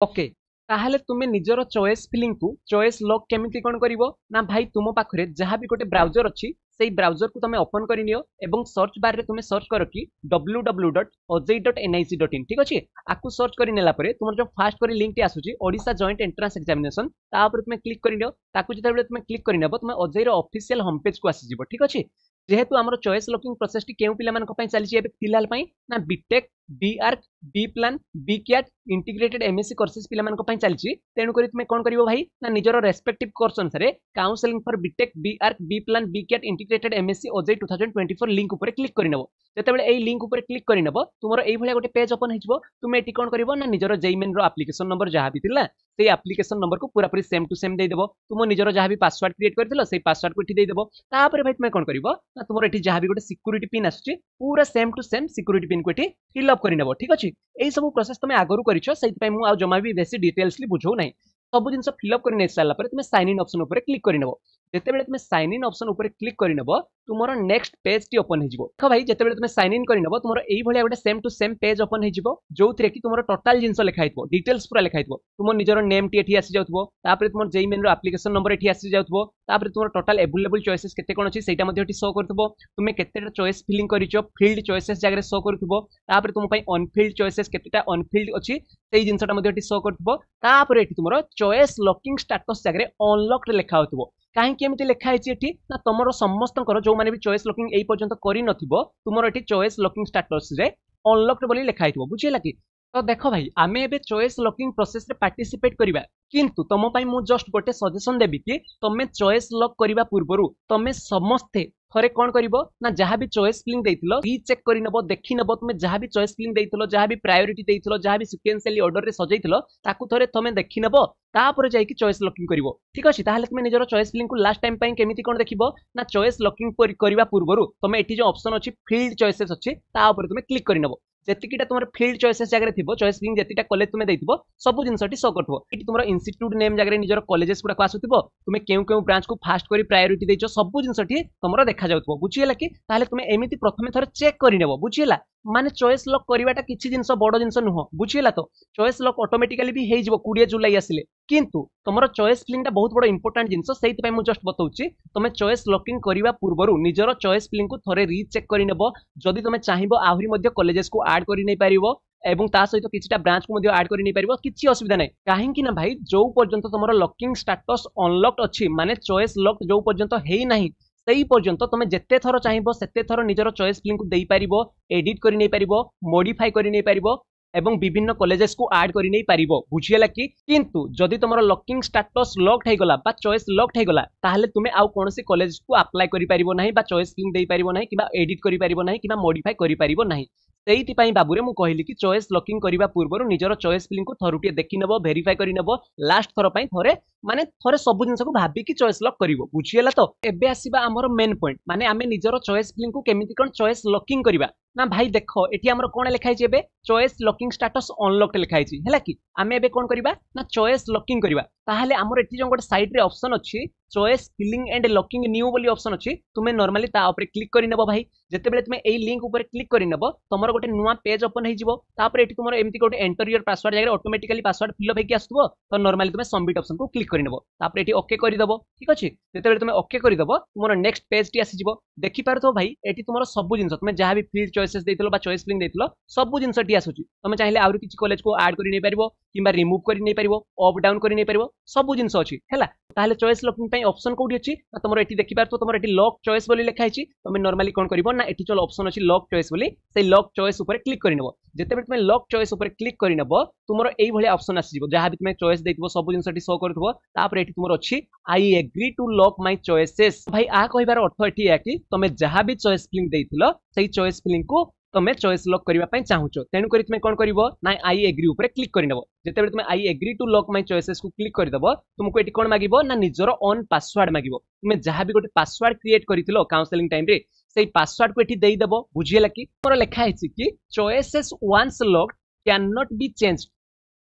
Okay ताहले तुमे निजर चॉइस फिलिंग को चॉइस लॉक केमिति कोन करिवो ना भाई तुम पाखरे जहाँ भी गोटे ब्राउजर अच्छी से ब्राउजर को तुम ओपन कर नियो एवं सर्च बार रे तुम सर्च करो कि www.ojee.nic.in ठीक अछि आकु सर्च करि नेला परे तुमर जो फास्ट करी लिंक टी आसुची ओडिसा जॉइंट एंट्रेंस एग्जामिनेशन ता ऊपर तुम क्लिक करि नियो ताकु जेतेबेले तुम क्लिक करि नेबो तुम ओजेई रो ऑफिशियल होम पेज को आसी जिवो ठीक अछि जेहेतु आमर चॉइस लॉकिंग प्रोसेस टी केउ पिला मानक पई चली एबे फिलहाल पई ना BTech B arch B plan B cat integrated MSc courses पिला मानक पई चली तेणु करी तुम कोन करिवो भाई ना निजर रेस्पेक्टिव कोर्स अनुसार counselling for BTech B arch B plan B cat integrated MSc OJEE 2024 link ऊपर क्लिक करि नेबो जेतेबेले एई लिंक ऊपर क्लिक करि नेबो तुमरो एई भलिया गोटे पेज ओपन हिजबो तुम एटी कोन करिवो ना निजर जेई मेन रो एप्लीकेशन नंबर जहा भी थिला से एप्लीकेशन नंबर को पूरा पूरी सेम टू सेम दे देबो तुम निजर जहा भी पासवर्ड क्रिएट करथिलो से पासवर्ड को इठी दे देबो तापर भाई तुम कोन करिवो ना तुमरो एठी जहा भी गोटे सिक्योरिटी पिन आसुची पूरा same to same security pin को एठी फिल अप करि नेबो ठीक अछि एई सब प्रोसेस तुम आगरु करिछो सेति पई मु आ जमा भी बेसी डिटेल्सली बुझौ नै सब जिनस फिल अप करने सारा पर तुम साइन इन ऑप्शन ऊपर क्लिक कर नेबो जेतेबेले तुम साइन इन ऑप्शन ऊपर क्लिक कर नेबो तुमरो नेक्स्ट पेज टी ओपन हो जिवो देखो भाई जेतेबेले तुम साइन इन कर नेबो तुमरो एई भलिया गोटे same to same page open हो जिवो जोथरे कि तुमरो टोटल जिनस लिखा हितबो डिटेल्स पूरा लिखा हितबो तुम निजर नेम टी एठी आसी जाउथबो तापर तुमर जेई मेन रो एप्लीकेशन नंबर एठी आसी जाउथबो तापर तुमरो टोटल अवेलेबल चॉइसेस केते कोन अछि सेटा मध्ये एठी शो करथबो तुमे केतेटा चॉइस फिलिंग करिचो फील्ड चॉइसेस जागरे शो करथबो तापर तुम पई अनफिल्ड चॉइसेस केतेटा अनफिल्ड अछि सेई जिनसटा मध्ये एठी शो करथबो तापर एठी तुमरो चॉइस लॉकिंग स्टेटस जागरे अनलॉक्ड लिखा होतबो काहे कि एमिति लिखा है एठी ना तमरो समस्तंकर जो माने भी चॉइस लॉकिंग एई पर्यंत करि नथिबो तुमरो एठी चॉइस लॉकिंग स्टेटस रे अनलॉक्ड बोली लिखा हितबो बुझिला कि तो देखो भाई आमे एबे चॉइस लॉकिंग प्रोसेस रे पार्टिसिपेट करिबा किंतु तम पई मु जस्ट गोटे सजेशन देबी कि तमे चॉइस लॉक करिबा पूर्वरु तमे समस्ते थरे कोन करिवो ना जहा भी चॉइस फिलिंग देइथिलो रीचेक करि नबो देखि नबो तुमे जहा भी चॉइस फिलिंग देइथिलो जहा भी प्रायोरिटी देइथिलो जहा भी सिक्वेंशियली ऑर्डर रे सजैथिलो ताकु थरे तमे देखि नबो तापर जाई कि चॉइस लॉकिंग करिवो ठीक अछि ताहाले तुमे निजरो चॉइस फिलिंग को लास्ट टाइम पई केमिति कोन देखिबो ना चॉइस लॉकिंग करिबा पूर्वरु तमे एठी जो ऑप्शन अछि फील्ड चॉइसेस अछि ता ऊपर तुमे क्लिक करि नबो जेतिकिटा तुमर फील्ड चॉइसेस जगह थिबो चॉइस फिलिंग जेतिटा कॉलेज तुमे देइथिबो सब जिनसटी शो करथबो एठी तुमर इंस्टीट्यूट नेम जगह निजर कॉलेजेस गुडा को आसुथिबो तुमे केउ केउ ब्रांच को फास्ट करी प्रायोरिटी देइछो सब जिनसटी तुमर देखा जाउथबो बुझियला कि ताले तुमे एमिति प्रथमे थरे चेक करि नेबो बुझियला माने चॉइस लॉक करिवाटा किछि जिंस बडो जिंस नुह बुझियला तो चॉइस लॉक ऑटोमेटिकली भी हेइ जिवो 20 जुलाई आसिले किंतु तमरो चॉइस फिलिंगटा बहुत बडो इंपोर्टेंट जिंस सेति पय मु जस्ट बताउची तमे चॉइस लॉकिंग करिवा पूर्वरु निजरो चॉइस फिलिंग को थरे रीचेक करि नेबो जदि तमे चाहिबो आहुरी मध्ये कॉलेजेस को ऐड करि नै परिबो एवं ता सहित किछिटा ब्रांच को मध्ये ऐड करि नै परिबो किछि असुविधा नै काहे कि ना भाई जो पर्यंत तमरो लॉकिंग स्टेटस अनलॉक्ड अछि माने चॉइस लॉक जो पर्यंत हेइ नाही सेही पर्यंत तुम जेते थर चाहिबो सेते थर निजर चॉइस फिलिंग को देई परिबो एडिट करि नै परिबो मॉडिफाई करि नै परिबो एवं विभिन्न कॉलेजेस को ऐड करि नै परिबो बुझियला कि किंतु जदि तमरो लॉकिंग स्टेटस लॉक्ड हे गला बा चॉइस लॉक्ड हे गला ताहले तुमे आउ कोनोसी कॉलेज को अप्लाई करि परिबो नाही बा चॉइस फिलिंग देई परिबो नाही किबा एडिट करि परिबो नाही किबा मॉडिफाई करि परिबो नाही सेहिति पई बाबुरे मु कहली कि चॉइस लॉकिंग करिबा पूर्वरु निजर चॉइस फिलिंग को थरुटिए देखि नबो वेरीफाई करि नबो लास्ट थर पई थरे माने थरे सब जिंस को भाबी कि चॉइस लॉक करिवो बुझियला तो एबे आसीबा हमर मेन पॉइंट माने आमे निजर चॉइस फिलिंग को केमिति कोन चॉइस लॉकिंग करिबा ना भाई देखो एठी हमर कोन लिखाइ छै एबे चॉइस लॉकिंग स्टेटस अनलॉक्ड लिखाइ छै हैला कि आमे एबे कोन करिबा ना चॉइस लॉकिंग करिबा ताहाले हमर एठी जो गोटे साइड रे ऑप्शन अछि चॉइस फिलिंग एंड लॉकिंग न्यू बोली ऑप्शन अछि तुमे नॉर्मली ता ऊपर क्लिक करि नबो भाई जेतेबेले तुमे एई लिंक ऊपर क्लिक करि नबो तमरो गोटे नुवा पेज ओपन हे जिवो तापर एठी तुमरो एमति गोटे एंटर योर पासवर्ड जगह ऑटोमेटिकली पासवर्ड फिल अप हेकि आसुबो तो नॉर्मली तुमे सबमिट ऑप्शन को क्लिक करि नबो तापर एठी ओके करि दबो ठीक अछि जेतेबेले तुमे ओके करि दबो तुमरो नेक्स्ट पेज टी आसी जिवो देखि पारथो भाई एठी तुमरो सब जिंस तुमे जहा भी फील्ड चॉइसेस देइतलो बा चॉइस फिलिंग देइतलो सब जिंस टी आसुची तुमे चाहिले आउरी किछि कॉलेज को ऐड करि नै परिबो किबा रिमूव करि नै परिबो अप डाउन करि नै परिबो सब जिंस अछि हैला ताहले चॉइस लॉकिंग पई ऑप्शन कोडी अछि ना तुमरो एठी देखि पारथो तुमरो एठी लॉक चॉइस बोली लिखा अछि तुमे नॉर्मली कोन करिवो ना एठी चलो ऑप्शन अछि लॉक चॉइस बोली से लॉक चॉइस ऊपर क्लिक करि नबो जेतेबे तुमे लॉक चॉइस ऊपर क्लिक करि नबो तुमरो एई भली ऑप्शन आसी जिवो जहा भी तुमे चॉइस देइतबो सब जिंस टी शो करथबो तापर एठी तुमरो अछि I agree to lock my choices भाई आ कहिबार अर्थ एठी है कि तुमे जहा भी चॉइस फिलिंग देइथिलो सेही चॉइस फिलिंग को तुमे चॉइस लॉक करिवा पई चाहुचो तेनु करी तुमे कोन करिवो ना आई एग्री ऊपर क्लिक करि नबो जेतेबे तुमे I agree to lock my choices को क्लिक करि दबो तुमको एठी कोन मागिबो ना निजरो ओन पासवर्ड मागिबो तुमे जहा भी गोटे पासवर्ड क्रिएट करिथिलो काउंसलिंग टाइम रे सेही पासवर्ड को एठी देई दबो बुझियला कि मोर लेखा है कि choices once locked can not be changed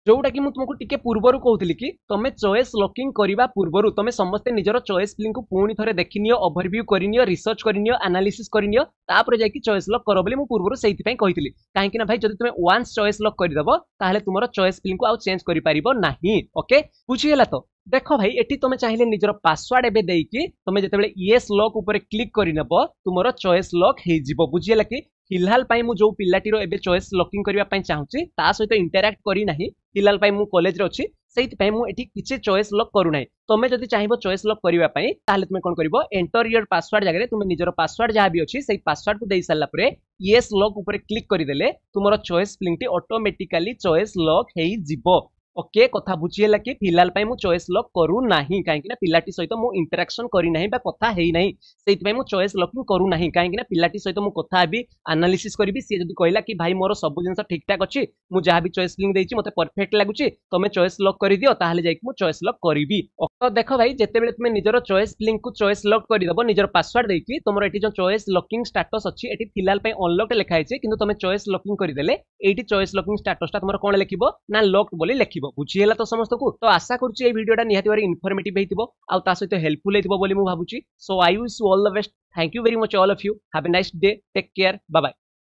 जोटा कि तुमको टिके पूर्वर कहूली कि तुम चॉइस लॉकिंग करने पूर्वर तुम समस्ते निजर चॉइस फिलिंग को पुणी थे देखनी ओवरव्यू करनी रिसर्च करनी एनालिसिस करनी तापर जाकि चॉइस लॉक कर बोली पूर्व से कही कहीं भाई जब तुम वन्स चॉइस लॉक करदेव ताहले तुम चॉइस फिलिंग को आउ चेंज कर पारिबो नाही। ओके बुझीगला तो देख भाई एटी तुम चाहिए निजर पासवर्ड एबे देकी तुम जिते येस लॉक ऊपर क्लिक करनेब तुम चॉइस लॉक हो बुझीगला कि फिलहाल मु जो पिलाटीर एबे चॉइस लॉकिंग करने चाहूँगी ता सहित इंटरैक्ट करना फिलहाल मु कॉलेज रे अच्छी से मुझे किसी चॉइस लॉक करूना तुम्हें जब चाहिए चॉइस लॉक करने तुम कौन कर एंटर योर पासवर्ड जगह तुम निजर पासवर्ड जहाँ भी अच्छी से पासवर्ड को दे सारापर येस लॉक ऊपर क्लिक करदेले तुम choice filling automatically choice lock हो। ओके कथा बुझीगला कि फिलहाल मु चॉइस लॉक करूना कहीं पिलाटी सहित मु इंटरैक्शन करना कथा है मु चॉइस लॉकिंग करूना कहीं पिलाटी सहित मु कथा भी एनालिसिस करी सी जब कहला कि भाई मोर सब जिन ठीक ठाक अच्छी मु जहाँ भी चॉइस फिलिंग देती मते परफेक्ट लगुच तुम चॉइस लॉक कर दियो ताहले जाई मु चॉइस लॉक करी। तो देख भाई जिते तुम निजर चॉइस फिलिंग को चॉइस लॉक करदेव निजर पासवर्ड देकी तुम ये जो चॉइस लॉकिंग स्टेटस अच्छी ये फिलहाल अनलॉक लिखाई कि तुम चॉइस लॉकिंग करदेले ये चॉइस लॉकिंग स्टेटस तुम कौन लिख ना लॉक्ड बोली लिख बुझीगला तो समस्त को। तो आशा करुच्ची ये वीडियोटा निहाती भारी इनफॉर्मेटिव होइतिबो आ ता सहित हेल्पफुल होइतिबो बोली मु भाबुची। So I wish you all the best. Thank you very much all of you. Have a nice day. Take care. Bye bye.